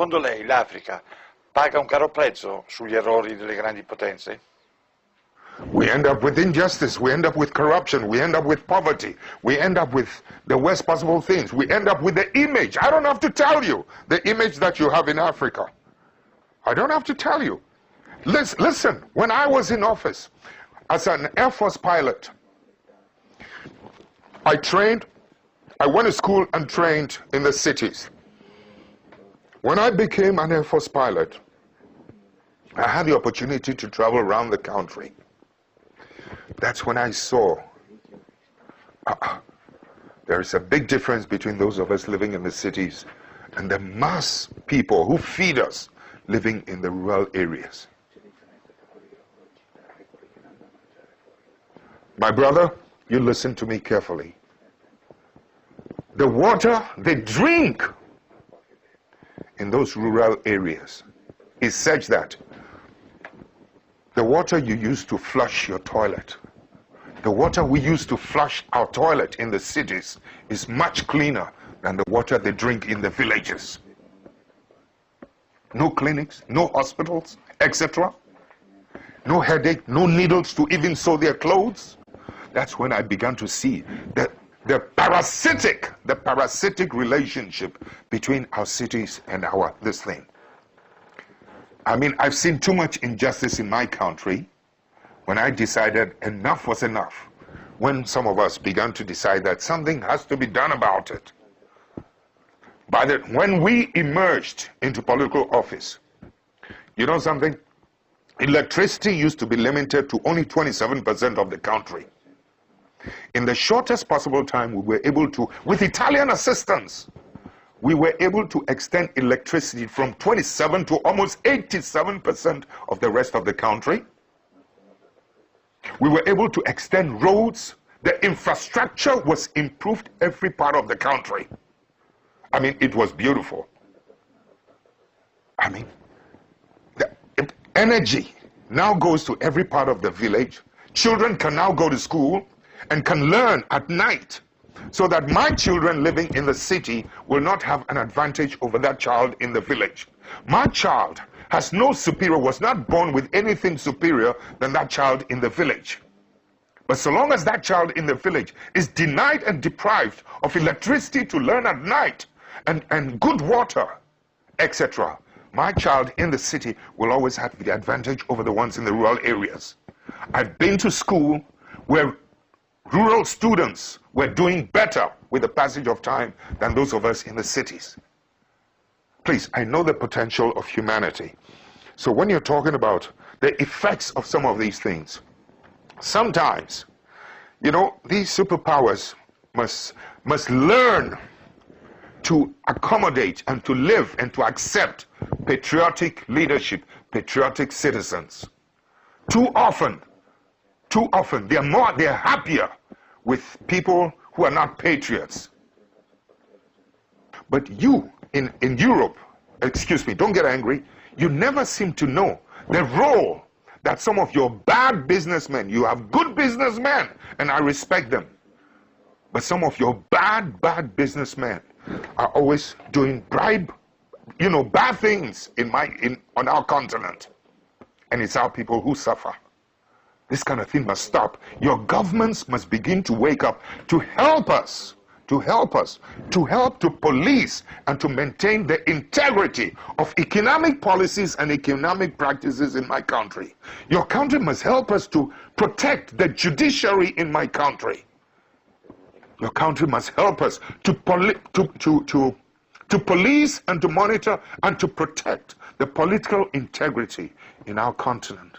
Secondo lei l'Africa paga un caro prezzo sugli errori delle grandi potenze? We end up with injustice, we end up with corruption, we end up with poverty, we end up with the worst possible things, we end up with the image. I don't have to tell you the image that you have in Africa. I don't have to tell you. Listen, when I was in office as an Air Force pilot, I went to school and trained in the cities. When I became an Air Force pilot, I had the opportunity to travel around the country. That's when I saw there is a big difference between those of us living in the cities and the mass people who feed us living in the rural areas. My brother, you listen to me carefully. The water they drink in those rural areas is such that the water you use to flush your toilet, the water we use to flush our toilet in the cities is much cleaner than the water they drink in the villages. No clinics, no hospitals, etc. No headache, no needles to even sew their clothes. That's when I began to see the parasitic relationship between our cities and this thing. I mean, I've seen too much injustice in my country when I decided enough was enough. When some of us began to decide that something has to be done about it. When we emerged into political office, you know something? Electricity used to be limited to only 27% of the country. In the shortest possible time, we were able to, with Italian assistance, we were able to extend electricity from 27 to almost 87% of the rest of the country. We were able to extend roads. The infrastructure was improved every part of the country. I mean, it was beautiful. I mean, the energy now goes to every part of the village. Children can now go to school and can learn at night, so that my children living in the city will not have an advantage over that child in the village. My child has no superior, was not born with anything superior than that child in the village. But so long as that child in the village is denied and deprived of electricity to learn at night and good water, etc., my child in the city will always have the advantage over the ones in the rural areas. I've been to school where rural students were doing better with the passage of time than those of us in the cities. Please, I know the potential of humanity. So when you're talking about the effects of some of these things, sometimes, you know, these superpowers must learn to accommodate and to live and to accept patriotic leadership, patriotic citizens. Too often, they're happier with people who are not patriots. But you, in Europe, excuse me, don't get angry, you never seem to know the role that some of your bad businessmen, you have good businessmen, and I respect them, but some of your bad businessmen are always doing bad things on our continent. And it's our people who suffer. This kind of thing must stop. Your governments must begin to wake up to help us, to police and to maintain the integrity of economic policies and economic practices in my country. Your country must help us to protect the judiciary in my country. Your country must help us to police and to monitor and to protect the political integrity in our continent.